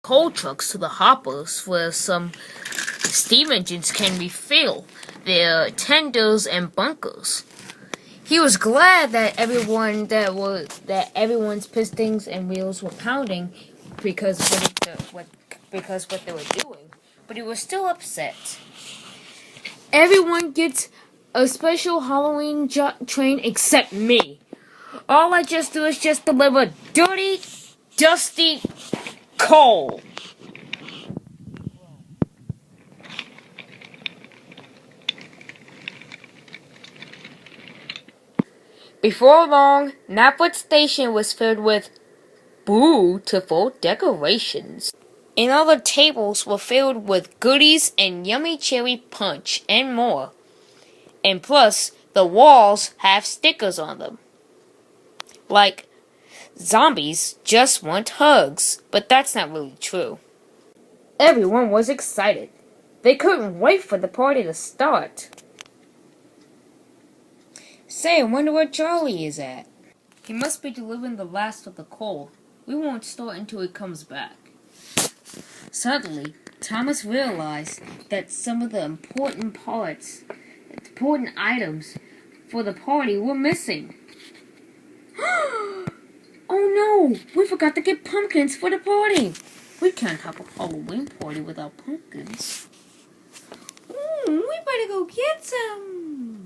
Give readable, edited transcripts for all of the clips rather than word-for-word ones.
coal trucks to the hoppers where some steam engines can refill their tenders and bunkers. He was glad that everyone's pistons and wheels were pounding because what they were doing, but he was still upset. Everyone gets a special Halloween train except me. All I just do is just deliver dirty, dusty coal. Before long, Knapwood Station was filled with beautiful decorations. And all the tables were filled with goodies and yummy cherry punch and more. And plus, the walls have stickers on them. Like, zombies just want hugs, but that's not really true. Everyone was excited. They couldn't wait for the party to start. Say, I wonder where Charlie is at. He must be delivering the last of the coal. We won't start until he comes back. Suddenly, Thomas realized that some of the important items for the party were missing. Oh no! We forgot to get pumpkins for the party! We can't have a Halloween party without pumpkins. We better go get some!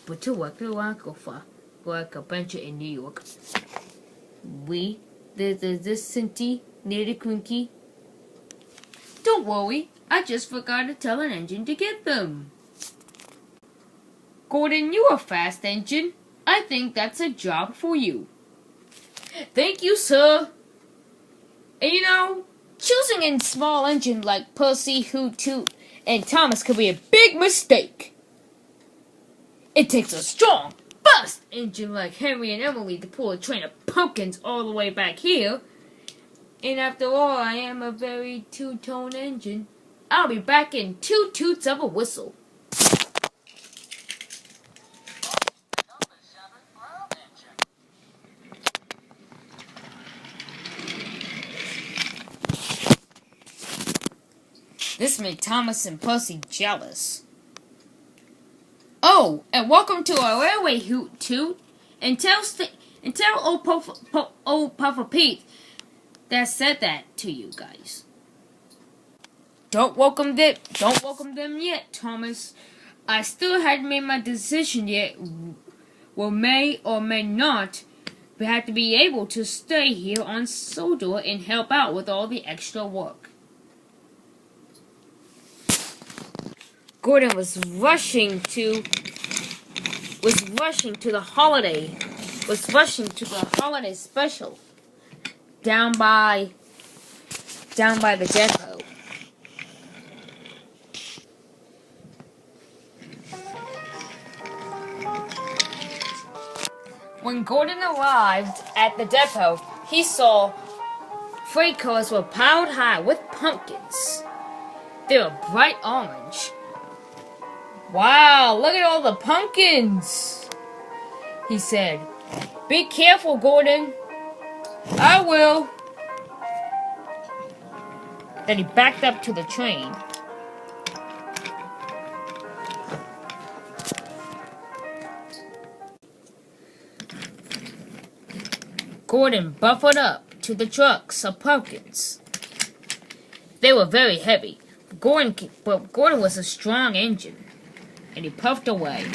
But to work the Uncle for like a bunch in New York. This Cindy near the Quinky. Don't worry, I just forgot to tell an engine to get them. Gordon, you're a fast engine. I think that's a job for you. Thank you, sir. And you know, choosing a small engine like Percy, Hoot Toot, and Thomas could be a big mistake. It takes a strong, fast engine like Henry and Emily to pull a train of pumpkins all the way back here. And after all, I am a very two-tone engine. I'll be back in 2 toots of a whistle. This made Thomas and Percy jealous. Oh, and welcome to our railway, Hoot Toot. And tell old Puffer Pete that said that to you guys. Don't welcome them yet, Thomas. I still hadn't made my decision yet. Well, may or may not have to be able to stay here on Sodor and help out with all the extra work. Gordon was rushing to the holiday special down by the depot. When Gordon arrived at the depot, he saw freight cars were piled high with pumpkins. They were bright orange. Wow, look at all the pumpkins, he said. Be careful, Gordon. I will. Then he backed up to the train. Gordon buffered up to the trucks of pumpkins. They were very heavy, but Gordon was a strong engine. And he puffed away.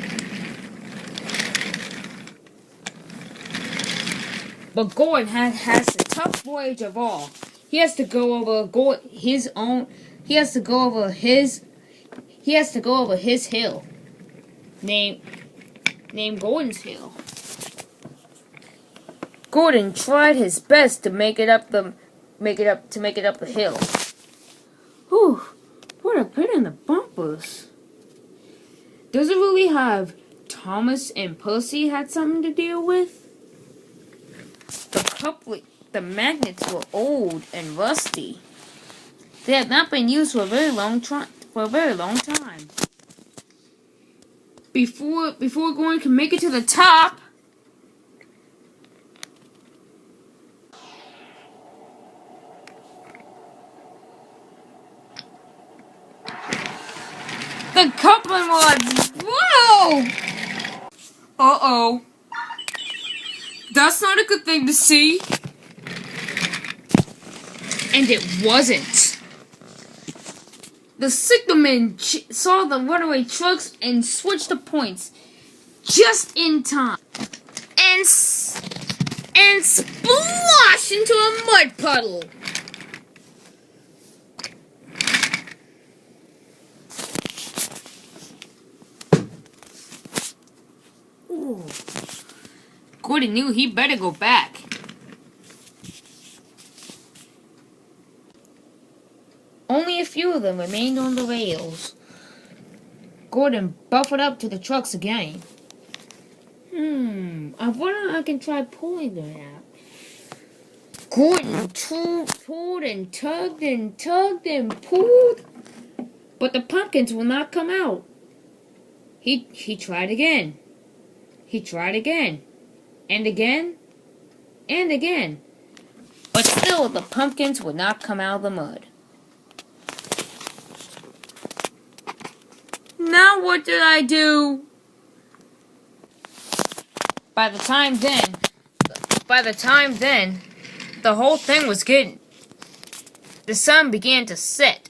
But Gordon has the tough voyage of all. He has to go over his hill, named Gordon's Hill. Gordon tried his best to make it up the hill. Whew, what a pain in the bumpers. Does it really have Thomas and Percy had something to deal with? The magnets were old and rusty. They had not been used for a very long time. Before Gordon can make it to the top, The coupling was. Whoa! Uh-oh. That's not a good thing to see. And it wasn't. The signalman saw the runaway trucks and switched the points just in time. And splashed into a mud puddle. Ooh. Gordon knew he better go back. Only a few of them remained on the rails. Gordon buffeted up to the trucks again. I wonder if I can try pulling them out. Gordon pulled and tugged and pulled, but the pumpkins will not come out. He tried again. He tried again. And again. And again. But still, the pumpkins would not come out of the mud. Now what did I do? By the time then, the whole thing was getting. The sun began to set.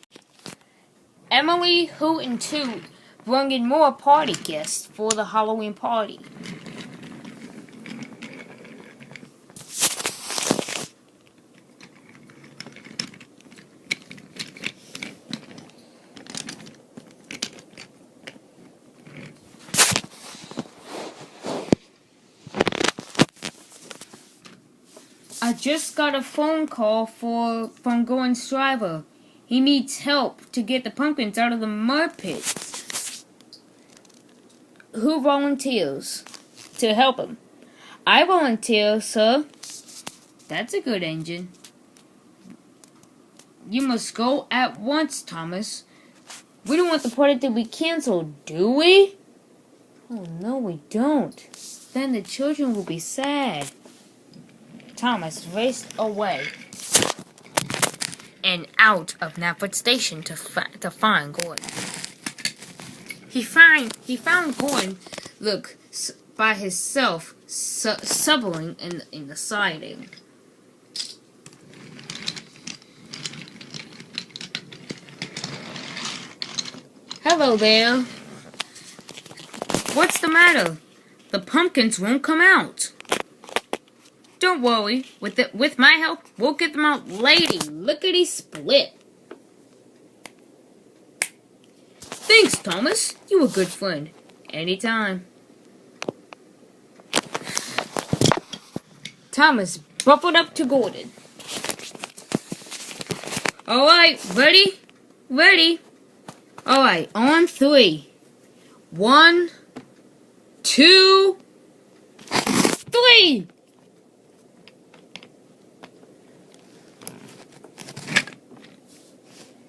Emily, Hoot, and Toot brought in more party guests for the Halloween party. I just got a phone call from Gordon's driver. He needs help to get the pumpkins out of the mud pit. Who volunteers to help him? I volunteer, sir. That's a good engine. You must go at once, Thomas. We don't want the party to be canceled, do we? Oh, no, we don't. Then the children will be sad. Thomas raced away and out of Knapford Station to find Gordon. He found Gordon, by himself, subbing in the siding. Hello there. What's the matter? The pumpkins won't come out. Don't worry. With my help, we'll get them out lady. Lickety split. Thanks, Thomas. You a good friend. Anytime. Thomas buffeted up to Gordon. Alright, ready? Ready. Alright, on 3. 1, 2, 3!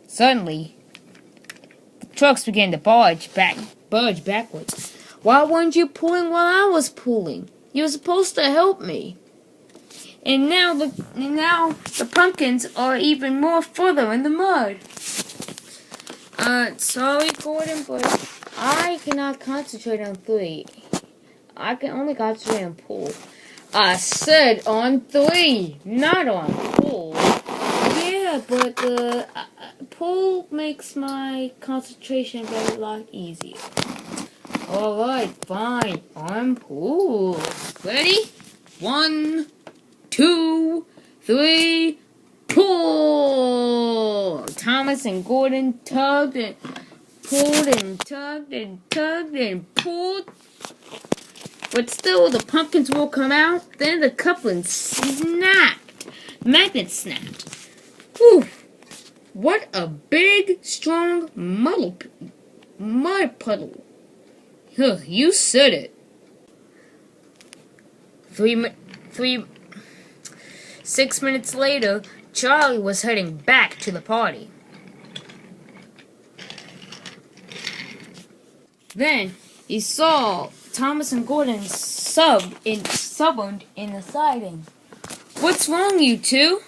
Suddenly, the trucks began to budge backwards. Why weren't you pulling while I was pulling? You were supposed to help me. And now the pumpkins are even more further in the mud. Sorry, Gordon, but I cannot concentrate on 3. I can only concentrate on pull. I said on 3, not on pull. Yeah, but pull makes my concentration a very lot easier. Alright, fine. On pull. Ready? 1, 2, 3, pull! Thomas and Gordon tugged and pulled and tugged and tugged and pulled. But still, the pumpkins will come out. Then the coupling snapped. Magnet snapped. Whew! What a big, strong mud puddle. Huh, you said it. 6 minutes later, Charlie was heading back to the party. Then he saw Thomas and Gordon subbed in the siding. What's wrong, you two?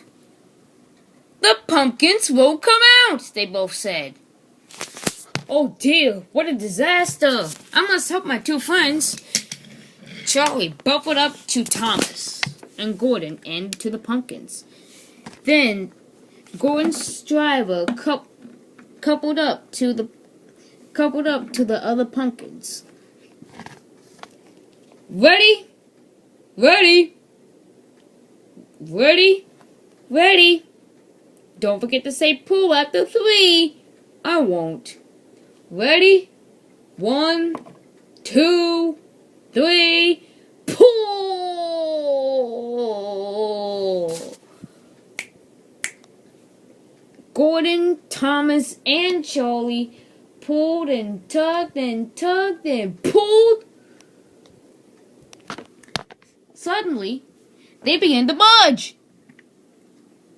The pumpkins won't come out, they both said. Oh dear, what a disaster! I must help my two friends. Charlie buckled up to Thomas and Gordon and to the pumpkins. Then Gordon's driver coupled up to the other pumpkins. Ready? Ready? Ready? Ready? Don't forget to say pull after 3. I won't. Ready? 1, 2, 3, pull! Gordon, Thomas, and Charlie pulled and tugged and pulled. Suddenly, they began to budge.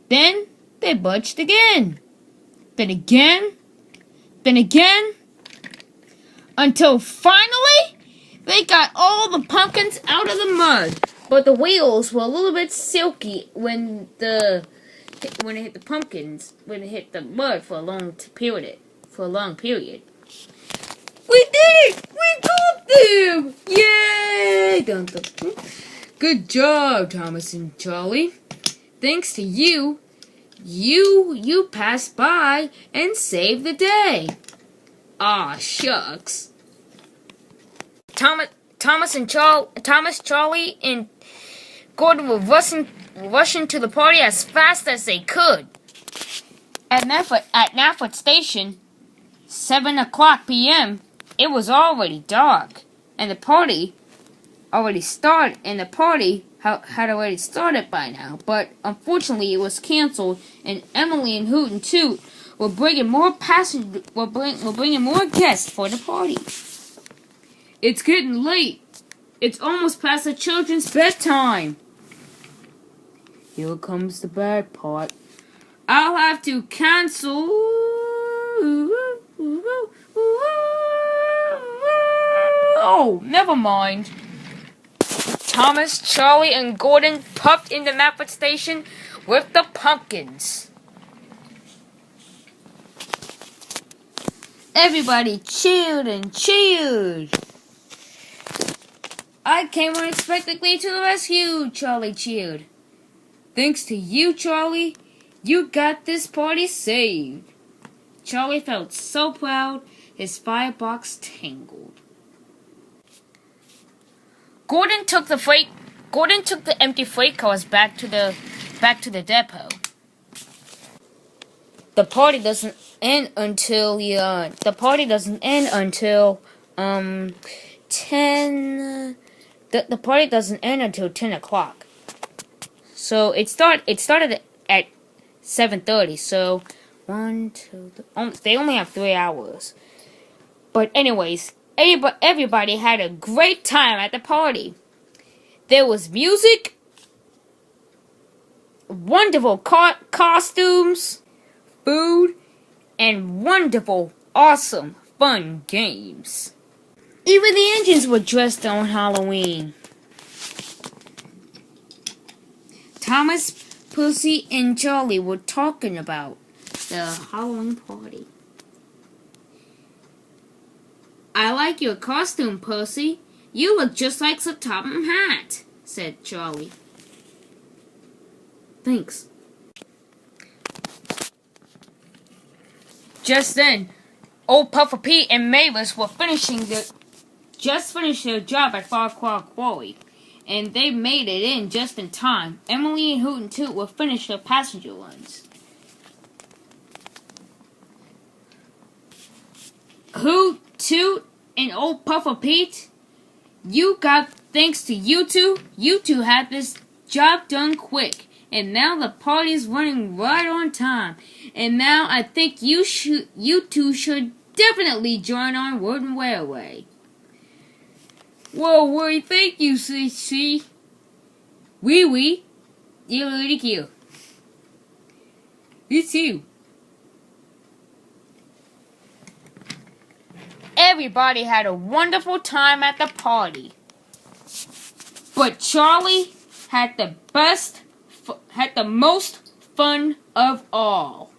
Then they budged again. Then again. Then again. Until finally, they got all the pumpkins out of the mud. But the wheels were a little bit silky when it hit the pumpkins, when it hit the mud for a long period. We did it! We got them! Yay! Dun, dun, dun. Good job, Thomas and Charlie. Thanks to you, you passed by and saved the day. Aw, shucks. Thomas, Charlie, and Gordon were rushing to the party as fast as they could. At Nafford Station, 7:00 p.m., it was already dark, and the party had already started by now. But unfortunately, it was canceled, and Emily and Hoot and Toot were bringing more guests for the party. It's getting late. It's almost past the children's bedtime. Here comes the bad part. I'll have to cancel. Oh, never mind. Thomas, Charlie, and Gordon puffed into Nafford Station with the pumpkins. Everybody cheered and cheered. I came unexpectedly to the rescue, Charlie cheered. Thanks to you, Charlie, you got this party saved. Charlie felt so proud, his firebox tingled. Gordon took the empty freight cars back to the depot. The party doesn't end until 10. The party doesn't end until 10:00. So it started at 7:30. So 1, 2, 3, they only have 3 hours. But anyways, everybody had a great time at the party. There was music, wonderful costumes, food, and wonderful, awesome, fun games. Even the engines were dressed on Halloween. Thomas, Pussy, and Charlie were talking about the Halloween party. I like your costume, Pussy. You look just like the Topham Hatt, said Charlie. Thanks. Just then, old Puffer Pete and Mavis were just finished their job at Farquhar Quarry, and they made it in just in time. Emily and Hoot and Toot were finished their passenger runs. Hoot, Toot, and old Puffer Pete, thanks to you two had this job done quick. And now the party's running right on time. And now I think you two should definitely join on Warden Railway. Whoa, thank you, CC. Oui, you're really cute. You too. Everybody had a wonderful time at the party. But Charlie had the most fun of all.